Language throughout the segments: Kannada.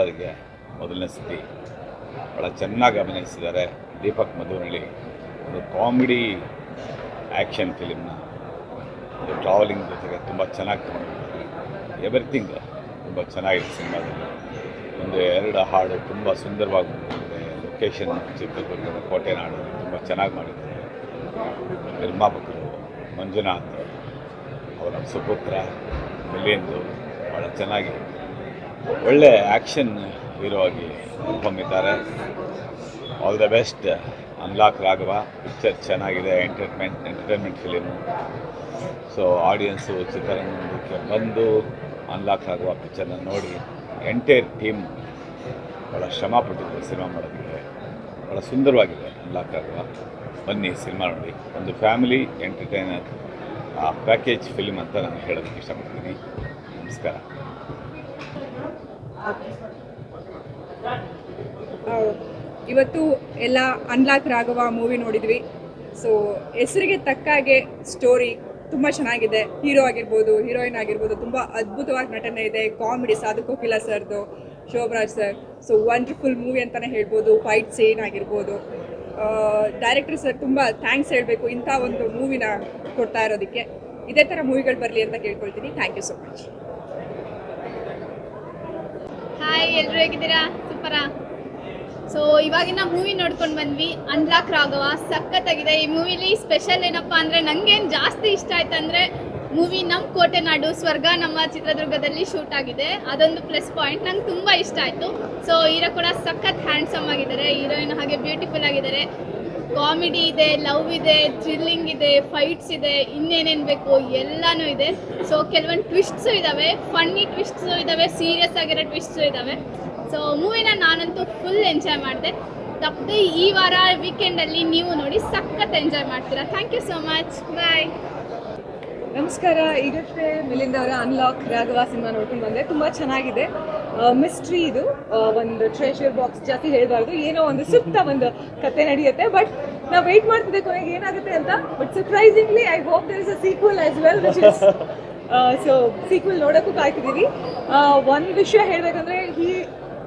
ಅವರಿಗೆ ಮೊದಲನೇ ಸತಿ ಭಾಳ ಚೆನ್ನಾಗಿ ಅಭಿನಯಿಸಿದ್ದಾರೆ. ದೀಪಕ್ ಮಧುನಳ್ಳಿ ಒಂದು ಕಾಮಿಡಿ ಆ್ಯಕ್ಷನ್ ಫಿಲಿಮ್ನ ಒಂದು ಟ್ರಾವೆಲಿಂಗ್ ಜೊತೆಗೆ ತುಂಬ ಚೆನ್ನಾಗಿ ತಗೊಂಡಿದ್ದಾರೆ. ಎವ್ರಿಥಿಂಗ್ ತುಂಬ ಚೆನ್ನಾಗಿದೆ ಸಿನಿಮಾದಲ್ಲಿ. ಒಂದು 2 ಹಾಡು ತುಂಬ ಸುಂದರವಾಗಿ ಬಂದಿದೆ. ಲೊಕೇಶನ್ ಚಿತ್ರದುರ್ಗದ ಕೋಟೆನಾಡು ತುಂಬ ಚೆನ್ನಾಗಿ ಮಾಡಿದ್ದಾರೆ. ನಿರ್ಮಾಪಕರು ಮಂಜುನಾಥ್, ಅವರ ಸುಪುತ್ರ ಮಿಲಿಂದು ಭಾಳ ಚೆನ್ನಾಗಿ ಒಳ್ಳೆ ಆ್ಯಕ್ಷನ್ ಹೀರೋ ಆಗಿ ಹೊಮ್ಮಿದ್ದಾರೆ. All the best. Unlock Raghava picture ಚೆನ್ನಾಗಿದೆ. Entertainment film. ಸೊ ಆಡಿಯನ್ಸು ಚಿತ್ರರಂಗಕ್ಕೆ ಬಂದು ಅನ್ಲಾಕ್ ರಾಘವ ಪಿಕ್ಚರ್ನ ನೋಡಿ ಎಂಟೈರ್ ಟೀಮ್ ಭಾಳ ಶ್ರಮ ಪಟ್ಟಿದ್ದಾರೆ ಸಿನಿಮಾ ಮಾಡೋದಕ್ಕೆ. ಭಾಳ ಸುಂದರವಾಗಿದೆ ಅನ್ಲಾಕ್ ರಾಘವ. ಬನ್ನಿ ಸಿನಿಮಾ ನೋಡಿ. ಒಂದು ಫ್ಯಾಮಿಲಿ ಎಂಟರ್ಟೈನರ್ ಪ್ಯಾಕೇಜ್ ಫಿಲ್ಮ್ ಅಂತ ನಾನು ಹೇಳೋದಕ್ಕೆ ಇಷ್ಟಪಡ್ತೀನಿ. ನಮಸ್ಕಾರ. ಇವತ್ತು ಎಲ್ಲ ಅನ್ಲಾಕ್ ರಾಘವ ಮೂವಿ ನೋಡಿದ್ವಿ. ಸೊ ಹೆಸರಿಗೆ ತಕ್ಕಾಗೆ ಸ್ಟೋರಿ ತುಂಬ ಚೆನ್ನಾಗಿದೆ. ಹೀರೋ ಆಗಿರ್ಬೋದು, ಹೀರೋಯಿನ್ ಆಗಿರ್ಬೋದು, ತುಂಬ ಅದ್ಭುತವಾಗಿ ನಟನೆ ಇದೆ. ಕಾಮಿಡಿ ಸಾಧು ಕೋಕಿಲ ಸರ್ದು, Sobhraj sir. So wonderful movie ಅಂತಲೇ ಹೇಳ್ಬೋದು. ಫೈಟ್ ಸೀನ್ ಆಗಿರ್ಬೋದು. ಡೈರೆಕ್ಟರ್ ಸರ್ ತುಂಬ ಥ್ಯಾಂಕ್ಸ್ ಹೇಳಬೇಕು ಇಂಥ ಒಂದು ಮೂವಿನ ಕೊಡ್ತಾ ಇರೋದಕ್ಕೆ. ಇದೇ ಥರ ಮೂವಿಗಳು ಬರಲಿ ಅಂತ ಕೇಳ್ಕೊಳ್ತೀನಿ. Thank you so much. Hi, ಎಲ್ಲರೂ ಹೇಗಿದ್ದೀರಾ? ಸೂಪರಾ. ಸೊ ಇವಾಗಿನ ಮೂವಿ ನೋಡ್ಕೊಂಡು ಬಂದ್ವಿ. ಅನ್ಲಾಕ್ ರಾಘವ ಸಖತ್ತಾಗಿದೆ. ಈ ಮೂವಿಲಿ ಸ್ಪೆಷಲ್ ಏನಪ್ಪ ಅಂದರೆ, ನನಗೇನು ಜಾಸ್ತಿ ಇಷ್ಟ ಆಯ್ತು ಅಂದರೆ, ಮೂವಿ ನಮ್ಮ ಕೋಟೆನಾಡು ಸ್ವರ್ಗ ನಮ್ಮ ಚಿತ್ರದುರ್ಗದಲ್ಲಿ ಶೂಟ್ ಆಗಿದೆ. ಅದೊಂದು ಪ್ಲಸ್ ಪಾಯಿಂಟ್. ನಂಗೆ ತುಂಬ ಇಷ್ಟ ಆಯಿತು. ಸೊ ಹೀರೋ ಕೂಡ ಸಖತ್ ಹ್ಯಾಂಡ್ಸಮ್ ಆಗಿದ್ದಾರೆ. ಹೀರೋಯಿನ್ ಹಾಗೆ ಬ್ಯೂಟಿಫುಲ್ ಆಗಿದ್ದಾರೆ. ಕಾಮಿಡಿ ಇದೆ, ಲವ್ ಇದೆ, ಥ್ರಿಲ್ಲಿಂಗ್ ಇದೆ, ಫೈಟ್ಸ್ ಇದೆ, ಇನ್ನೇನೇನು ಬೇಕು ಎಲ್ಲನೂ ಇದೆ. ಸೊ ಕೆಲವೊಂದು ಟ್ವಿಸ್ಟ್ಸು ಇದ್ದಾವೆ, ಫನ್ನಿ ಟ್ವಿಸ್ಟ್ಸು ಇದ್ದಾವೆ, ಸೀರಿಯಸ್ ಆಗಿರೋ ಟ್ವಿಸ್ಟ್ಸು ಇದ್ದಾವೆ. ಸೊ ಮೂವಿನ ನಾನಂತೂ ಫುಲ್ ಎಂಜಾಯ್ ಮಾಡಿದೆ. ತಪ್ಪದೆ ಈ ವಾರ ವೀಕೆಂಡಲ್ಲಿ ನೀವು ನೋಡಿ ಸಖತ್ ಎಂಜಾಯ್ ಮಾಡ್ತೀರಾ. Thank you so much. Bye. ನಮಸ್ಕಾರ. ಈಗಷ್ಟೇ ಮಿಲಿಂದ ಅವರ ಅನ್ಲಾಕ್ ರಾಘವ ಸಿನಿಮಾ ನೋಡ್ಕೊಂಡು ಬಂದೆ. ತುಂಬ ಚೆನ್ನಾಗಿದೆ. ಮಿಸ್ಟ್ರಿ ಇದು. ಒಂದು ಟ್ರೆಷರ್ ಬಾಕ್ಸ್ ಜಾಸ್ತಿ ಹೇಳಬಾರ್ದು. ಏನೋ ಒಂದು ಸುತ್ತ ಒಂದು ಕತೆ ನಡೆಯುತ್ತೆ. ಬಟ್ ನಾವು ವೆಯ್ಟ್ ಮಾಡ್ತಿದ್ದೆ ಕೊನೆಗೆ ಏನಾಗುತ್ತೆ ಅಂತ. But surprisingly I hope there is a sequel as well, which is so sequel ನೋಡೋಕ್ಕೂ ಕಾಯ್ತಿದ್ದೀವಿ. ಒಂದು ವಿಷಯ ಹೇಳಬೇಕಂದ್ರೆ, he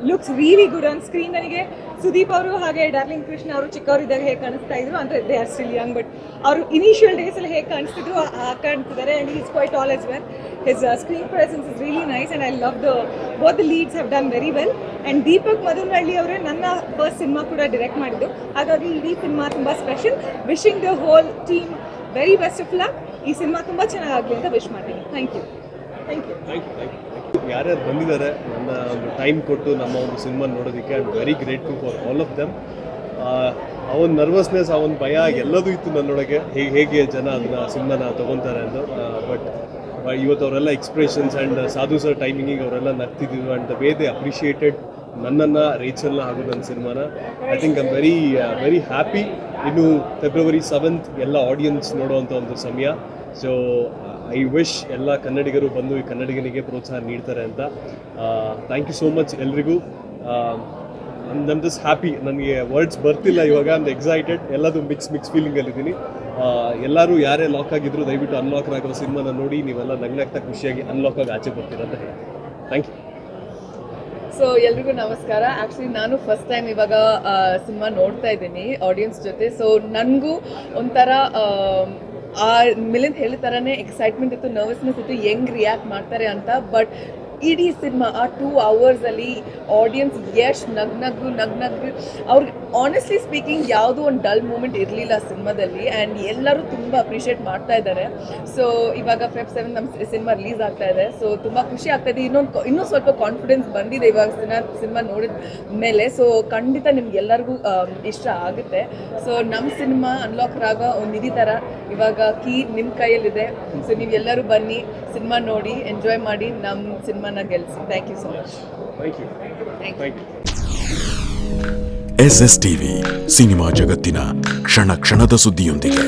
looks really good on screen. ನನಗೆ ಸುದೀಪ್ ಅವರು ಹಾಗೆ ಡಾರ್ಲಿಂಗ್ ಕೃಷ್ಣ ಅವರು ಚಿಕ್ಕವರಿದ್ದಾಗ ಹೇಗೆ ಕಾಣಿಸ್ತಾ ಇದ್ರು ಅಂದರೆ, they are still young, but ಅವರು ಇನಿಷಿಯಲ್ ಡೇಸಲ್ಲಿ ಹೇಗೆ ಕಾಣಿಸ್ತಿದ್ರು ಕಾಣ್ತಿದ್ದಾರೆ. And is quite all as well. His screen presence is really nice and I love both the leads have done very well. And Deepak Madhunalli ಅವರೇ ನನ್ನ ಫಸ್ಟ್ ಸಿನಿಮಾ ಕೂಡ ಡೈರೆಕ್ಟ್ ಮಾಡಿದ್ದು. ಹಾಗಾಗಿ ಇಡೀ ಸಿನಿಮಾ ತುಂಬ special. Wishing the whole team very best of luck. ಈ ಸಿನಿಮಾ ತುಂಬ ಚೆನ್ನಾಗಾಗಲಿ ಅಂತ ವಿಶ್ ಮಾಡ್ತೀನಿ. Thank you. Thank you. ಯಾರ್ಯಾರು ಬಂದಿದ್ದಾರೆ ನನ್ನ ಒಂದು ಟೈಮ್ ಕೊಟ್ಟು ನಮ್ಮ ಒಂದು ಸಿನಿಮಾ ನೋಡೋದಕ್ಕೆ. I am very grateful for all of them. ಆ ಒಂದು ನರ್ವಸ್ನೆಸ್, ಆ ಒಂದು ಭಯ ಎಲ್ಲದೂ ಇತ್ತು ನನ್ನೊಳಗೆ, ಹೇಗೆ ಜನ ಅದನ್ನು ಸಿನಿಮಾನ ತೊಗೊತಾರೆ ಅಂತ. ಬಟ್ ಇವತ್ತು ಅವರೆಲ್ಲ ಎಕ್ಸ್ಪ್ರೆಷನ್ಸ್ ಆ್ಯಂಡ್ ಸಾಧು ಸರ್ ಟೈಮಿಂಗಿಗೆ ಅವರೆಲ್ಲ ನಗ್ತಿದ್ರು. And the way they appreciated ನನ್ನನ್ನು, ರೇಚಲ್ನ ಹಾಗೂ ನನ್ನ ಸಿನಿಮಾನ. I think I'm very happy. ಇನ್ನು February 7th ಎಲ್ಲ ಆಡಿಯನ್ಸ್ ನೋಡುವಂಥ ಒಂದು ಸಮಯ. ಸೊ ಐ ವಿಶ್ ಎಲ್ಲ ಕನ್ನಡಿಗರು ಬಂದು ಈ ಕನ್ನಡಿಗನಿಗೆ ಪ್ರೋತ್ಸಾಹ ನೀಡ್ತಾರೆ ಅಂತ. ಥ್ಯಾಂಕ್ ಯು ಸೋ ಮಚ್ ಎಲ್ರಿಗೂ. I'm just happy. ನನಗೆ ವರ್ಡ್ಸ್ ಬರ್ತಿಲ್ಲ ಇವಾಗ. I'm excited. ಎಲ್ಲದು ಮಿಕ್ಸ್ ಫೀಲಿಂಗಲ್ಲಿದ್ದೀನಿ. ಎಲ್ಲರೂ ಯಾರೇ ಲಾಕ್ ಆಗಿದ್ರು ದಯವಿಟ್ಟು ಅನ್ಲಾಕ್ ಆಗೋ ಸಿನಿಮಾನ ನೋಡಿ ನೀವೆಲ್ಲ ನಗ್ನಾಗ್ತಾ ಖುಷಿಯಾಗಿ ಅನ್ಲಾಕ್ ಆಗಿ ಆಚೆ ಬರ್ತೀರ ಅಂತ ಹೇಳಿ. Thank you. ಸೊ ಎಲ್ರಿಗೂ ನಮಸ್ಕಾರ. ಆ್ಯಕ್ಚುಲಿ ನಾನು ಫಸ್ಟ್ ಟೈಮ್ ಇವಾಗ ಸಿನಿಮಾ ನೋಡ್ತಾ ಇದ್ದೀನಿ ಆಡಿಯನ್ಸ್ ಜೊತೆ. ಸೊ ನನಗೂ ಒಂಥರ ಆ ಮಿಲಿಂದ್ ಹೇಳಿದ ಥರನೇ ಎಕ್ಸೈಟ್ಮೆಂಟ್ ಇತ್ತು, ನರ್ವಸ್ನೆಸ್ ಇತ್ತು, ಹೆಂಗೆ ರಿಯಾಕ್ಟ್ ಮಾಡ್ತಾರೆ ಅಂತ. ಬಟ್ ಇಡೀ ಸಿನಿಮಾ ಆ 2 ಅವರ್ಸಲ್ಲಿ ಆಡಿಯನ್ಸ್ ಎಷ್ಟು ನಗ್ನಗ್ಗು ಅವ್ರಿಗೆ ಆನೆಸ್ಟ್ಲಿ ಸ್ಪೀಕಿಂಗ್ ಯಾವುದೂ ಒಂದು ಡಲ್ ಮೂಮೆಂಟ್ ಇರಲಿಲ್ಲ ಸಿನಿಮಾದಲ್ಲಿ. ಆ್ಯಂಡ್ ಎಲ್ಲರೂ ತುಂಬ ಅಪ್ರಿಷಿಯೇಟ್ ಮಾಡ್ತಾ ಇದ್ದಾರೆ. ಸೊ ಇವಾಗ Feb 7 ನಮ್ಮ ಸಿನಿಮಾ ರಿಲೀಸ್ ಆಗ್ತಾ ಇದೆ. ಸೊ ತುಂಬ ಖುಷಿ ಆಗ್ತಾಯಿದೆ. ಇನ್ನೂ ಸ್ವಲ್ಪ ಕಾನ್ಫಿಡೆನ್ಸ್ ಬಂದಿದೆ ಇವಾಗ ಸಿನಿಮಾ ನೋಡಿದ ಮೇಲೆ. ಸೊ ಖಂಡಿತ ನಿಮ್ಗೆಲ್ಲರಿಗೂ ಇಷ್ಟ ಆಗುತ್ತೆ. ಸೊ ನಮ್ಮ ಸಿನಿಮಾ ಅನ್ಲಾಕ್ ರಾಗ ಒಂದು ನಿಧಿ ಥರ ಇವಾಗ ಕೀ ನಿಮ್ಮ ಕೈಯಲ್ಲಿದೆ. ಸೊ ನೀವೆಲ್ಲರೂ ಬನ್ನಿ, ಸಿನಿಮಾ ನೋಡಿ, ಎಂಜಾಯ್ ಮಾಡಿ, ನಮ್ಮ ಸಿನಿಮಾನ ಗೆಲ್ಲಿಸಿ. Thank you so much. Thank you. SSTV cinema ಜಗತ್ತಿನ ಕ್ಷಣ ಕ್ಷಣದ ಸುದ್ದಿಯೊಂದಿಗೆ.